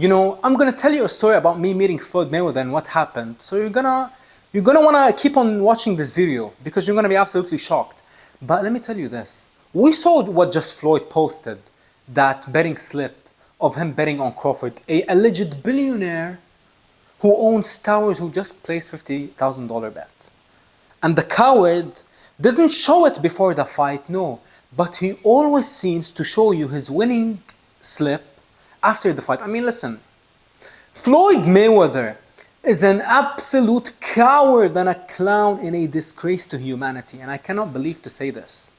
I'm gonna tell you a story about me meeting Floyd Mayweather and what happened. So you're gonna wanna keep on watching this video because you're gonna be absolutely shocked. But let me tell you this: we saw what just Floyd posted, that betting slip of him betting on Crawford, a alleged billionaire who owns towers, who just placed $50,000 bet. And the coward didn't show it before the fight, no, but he always seems to show you his winning slip after the fight. I mean, listen, Floyd Mayweather is an absolute coward and a clown and a disgrace to humanity. And I cannot believe to say this.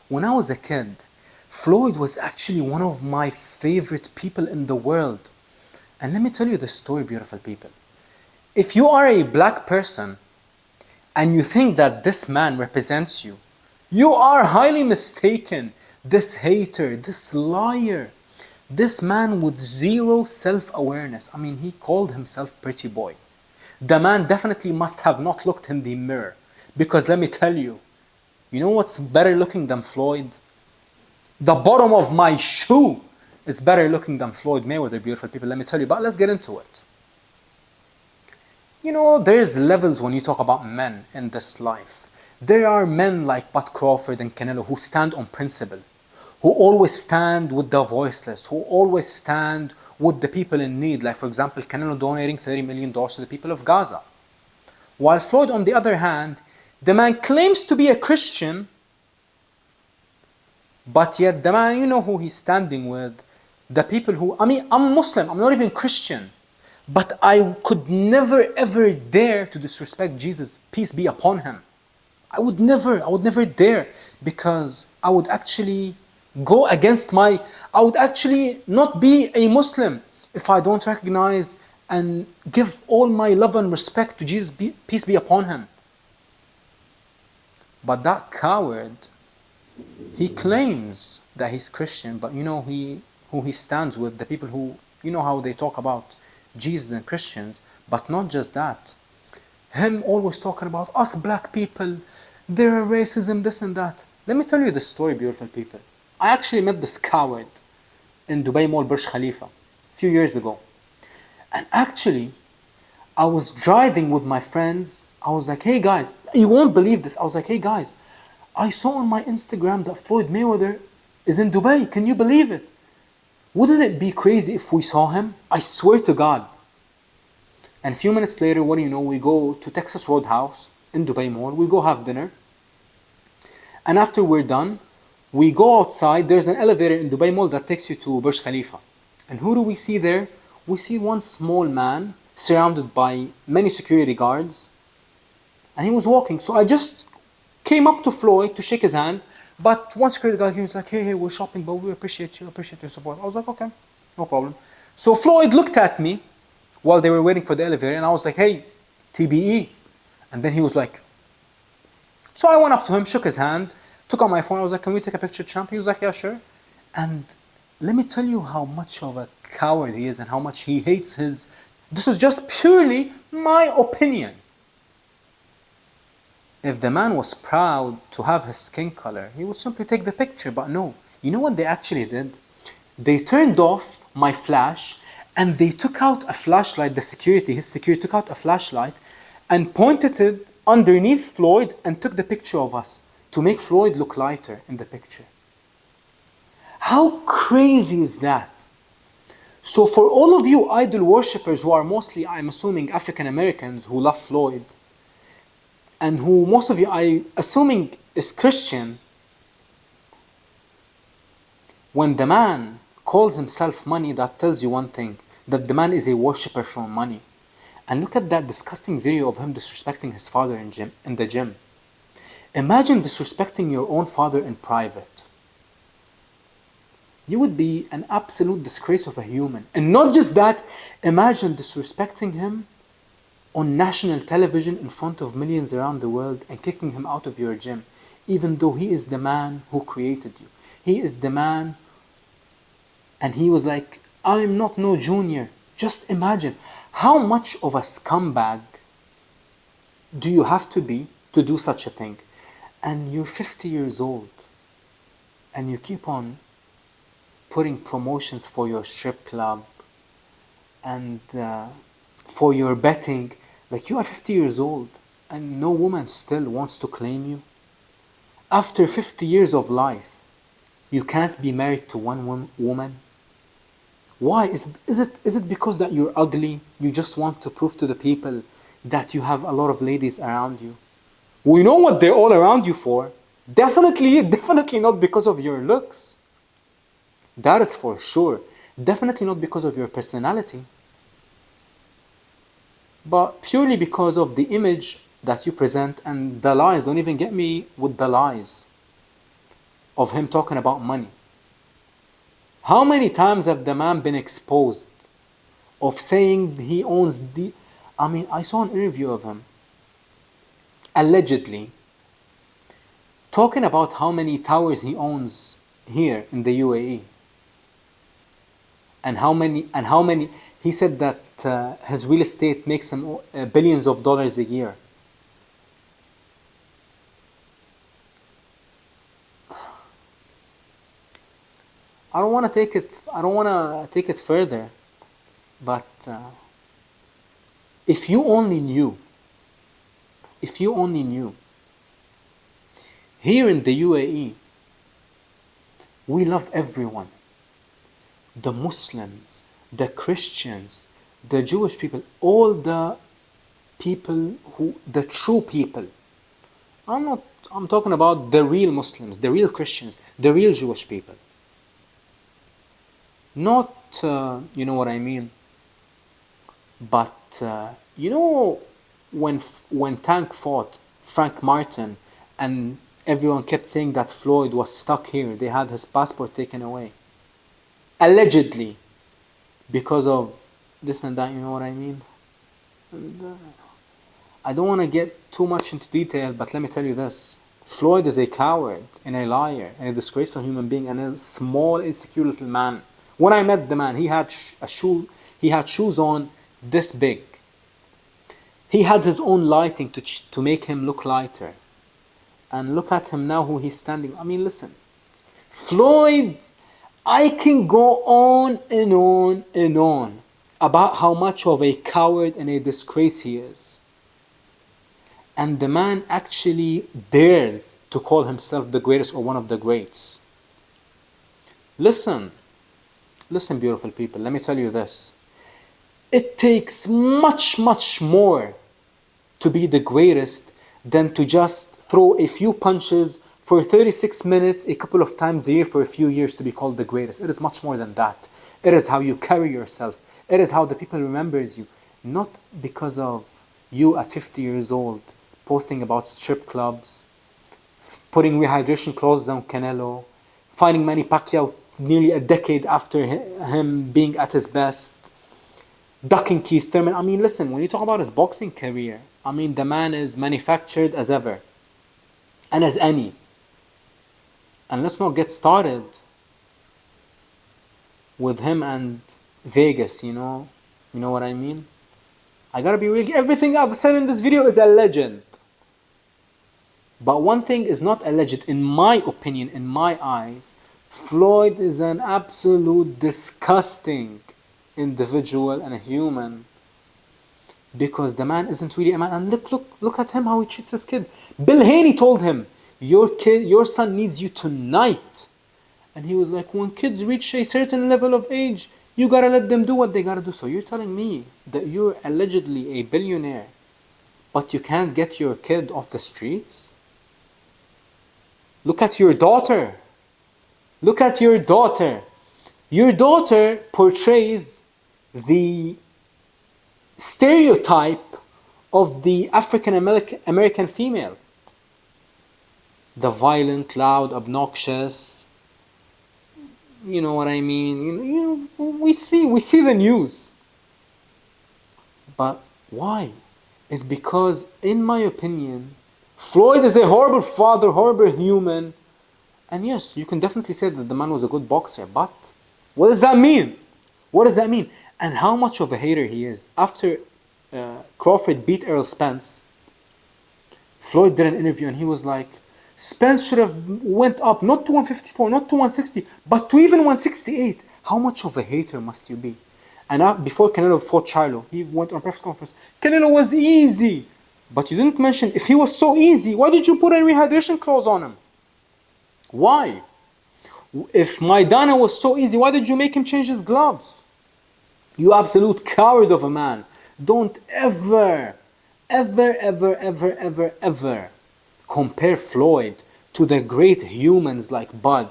When I was a kid, Floyd was actually one of my favorite people in the world. And let me tell you the story, beautiful people. If you are a black person and you think that this man represents you, you are highly mistaken. This hater, this liar, this man with zero self-awareness. I mean, he called himself pretty boy. The man definitely must have not looked in the mirror. Because let me tell you, you know what's better looking than Floyd? The bottom of my shoe is better looking than Floyd Mayweather, beautiful people. Let me tell you, but let's get into it. There's levels when you talk about men in this life. There are men like Crawford and Canelo who stand on principle, who always stand with the voiceless, who always stand with the people in need. Like, for example, Canelo donating $30 million to the people of Gaza. While Floyd, on the other hand, the man claims to be a Christian, but yet the man, you know who he's standing with? The people who, I'm Muslim, I'm not even Christian. But I could never ever dare to disrespect Jesus, peace be upon him. I would never dare, because I would actually go against I would actually not be a Muslim if I don't recognize and give all my love and respect to Jesus, peace be upon him. But that coward, he claims that he's Christian, but who he stands with, the people who, how they talk about Jesus and Christians, but not just that. Him always talking about us black people, there are racism, this and that. Let me tell you the story, beautiful people. I actually met this coward in Dubai Mall, Burj Khalifa, a few years ago. And actually, I was driving with my friends. I was like, hey guys, you won't believe this. I was like, hey guys, I saw on my Instagram that Floyd Mayweather is in Dubai. Can you believe it? Wouldn't it be crazy if we saw him? I swear to God. And a few minutes later, what do you know? We go to Texas Roadhouse in Dubai Mall. We go have dinner. And after we're done, we go outside. There's an elevator in Dubai Mall that takes you to Burj Khalifa. And who do we see there? We see one small man surrounded by many security guards. And he was walking. So I just came up to Floyd to shake his hand. But one security guard, he was like, hey, we're shopping, but we appreciate your support. I was like, okay, no problem. So Floyd looked at me while they were waiting for the elevator, and I was like, hey, TBE. And then he was like, so I went up to him, shook his hand, took out my phone. I was like, can we take a picture, champ? He was like, yeah, sure. And let me tell you how much of a coward he is and how much he hates this is just purely my opinion. If the man was proud to have his skin color, he would simply take the picture, but no. You know what they actually did? They turned off my flash and they took out a flashlight, his security took out a flashlight and pointed it underneath Floyd and took the picture of us to make Floyd look lighter in the picture. How crazy is that? So for all of you idol worshippers who are mostly, I'm assuming, African Americans who love Floyd, and who most of you, I assuming, is Christian, when the man calls himself money, that tells you one thing, that the man is a worshipper for money. And look at that disgusting video of him disrespecting his father in the gym. Imagine disrespecting your own father in private. You would be an absolute disgrace of a human. And not just that, imagine disrespecting him on national television in front of millions around the world and kicking him out of your gym, even though he is the man who created you. He is the man, and he was like, I'm not no junior. Just imagine how much of a scumbag do you have to be to do such a thing? And you're 50 years old and you keep on putting promotions for your strip club and for your betting. Like, you are 50 years old and no woman still wants to claim you. After 50 years of life, you can't be married to one woman. Why? Is it because that you're ugly? You just want to prove to the people that you have a lot of ladies around you? We know what they're all around you for. Definitely not because of your looks. That is for sure. Definitely not because of your personality. But purely because of the image that you present and the lies. Don't even get me with the lies of him talking about money. How many times have the man been exposed of saying he owns the... I mean, I saw an interview of him, allegedly, talking about how many towers he owns here in the UAE. And how many, he said that his real estate makes him billions of dollars a year. I don't want to take it further, but if you only knew, here in the UAE, we love everyone. The Muslims, the Christians, the Jewish people, all the people the true people. I'm talking about the real Muslims, the real Christians, the real Jewish people. Not, you know what I mean? But, you know, when Tank fought Frank Martin and everyone kept saying that Floyd was stuck here, they had his passport taken away. Allegedly, because of this and that, you know what I mean? And, I don't want to get too much into detail, but let me tell you this. Floyd is a coward and a liar and a disgraceful human being and a small, insecure little man. When I met the man, he had shoes on this big. He had his own lighting to make him look lighter. And look at him now, who he's standing. I mean, listen. Floyd, I can go on and on and on about how much of a coward and a disgrace he is. And the man actually dares to call himself the greatest or one of the greats. Listen, beautiful people, let me tell you this. It takes much, much more to be the greatest than to just throw a few punches for 36 minutes a couple of times a year for a few years to be called the greatest. It is much more than that. It is how you carry yourself. It is how the people remembers you. Not because of you at 50 years old posting about strip clubs, putting rehydration clauses on Canelo, fighting Manny Pacquiao nearly a decade after him being at his best, ducking Keith Thurman. I mean, listen, when you talk about his boxing career, I mean, the man is manufactured as ever, and as any. And let's not get started with him and Vegas, you know what I mean? I gotta be real, everything I've said in this video is alleged. But one thing is not alleged, in my opinion, in my eyes. Floyd is an absolute disgusting individual and a human, because the man isn't really a man. And look at him, how he treats his kid. Bill Haney told him, your son needs you tonight. And he was like, when kids reach a certain level of age, you gotta let them do what they gotta do. So you're telling me that you're allegedly a billionaire, but you can't get your kid off the streets? Look at your daughter. Look at your daughter. Your daughter portrays the stereotype of the African American female. The violent, loud, obnoxious. You know what I mean? We see the news. But why? It's because, in my opinion, Floyd is a horrible father, horrible human. And yes, you can definitely say that the man was a good boxer, but what does that mean? What does that mean? And how much of a hater he is. After Crawford beat Errol Spence, Floyd did an interview and he was like, Spence should have went up, not to 154, not to 160, but to even 168. How much of a hater must you be? And before Canelo fought Charlo, he went on a press conference. Canelo was easy. But you didn't mention, if he was so easy, why did you put a rehydration clause on him? Why? If Maidana was so easy, why did you make him change his gloves? You absolute coward of a man. Don't ever, ever, ever, ever, ever, ever compare Floyd to the great humans like Bud,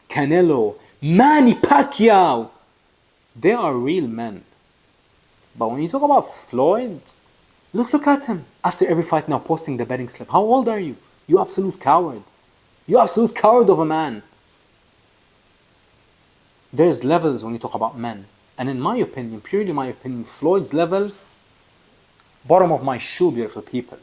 Canelo, Manny Pacquiao. They are real men. But when you talk about Floyd, look at him. After every fight now posting the betting slip. How old are you? You absolute coward. You absolute coward of a man. There's levels when you talk about men. And in my opinion, purely my opinion, Floyd's level, bottom of my shoe, beautiful people.